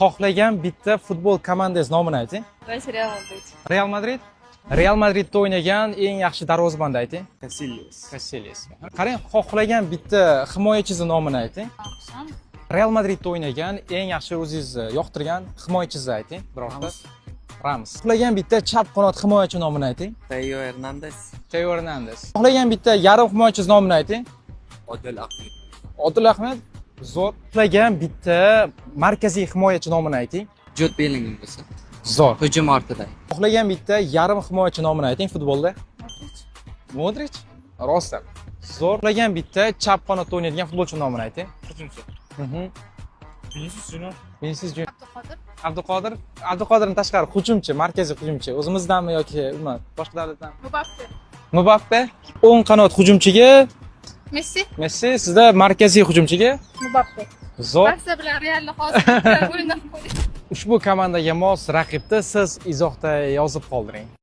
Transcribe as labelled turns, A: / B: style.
A: xohlagan bitta futbol komandangiz nomini ayting.
B: Real Madrid.
A: Real Madrid? Real Madridda o'ynagan eng yaxshi darvozabonni ayting. Casillas. Qarang, xohlagan bitta himoyachingiz nomini ayting. Real Madridda o'ynagan eng yaxshi o'zingiz yoqtirgan himoyachingizni ayting. Birorta. Ramos. Xohlagan bitta chap qanot himoyachi nomini ayting.
C: Teo Hernandez.
A: Xohlagan bitta yarim himoyachingiz nomini ayting. Odil Ahmed. Zo'r. Xohlagan bitta markaziy himoyachi nomini ayting.
C: Jude Bellingham bo'lsa.
A: Zo'r.
C: Hujum ortida.
A: Xohlagan bitta yarim himoyachi nomini ayting futbolda. Modric. Rostdan. Zo'r. Xohlagan bitta chap qanotda o'ynaydigan futbolchi nomini ayting.
D: Hujumchi.
A: Vinicius Junior. Abduqodirdan tashqari hujumchi, markaziy hujumchi. O'zimizdanmi yoki umuman boshqa davlatdanmi? Mbappe. O'ng qanot hujumchiga Messi, sizda markaziy hujumchiga
B: Mbappe.
A: Zo'r.
B: Barsa bilan Realni hozir o'ynab qo'ydi.
A: Ushbu komandaga mos raqibni siz izohda yozib qoldiring.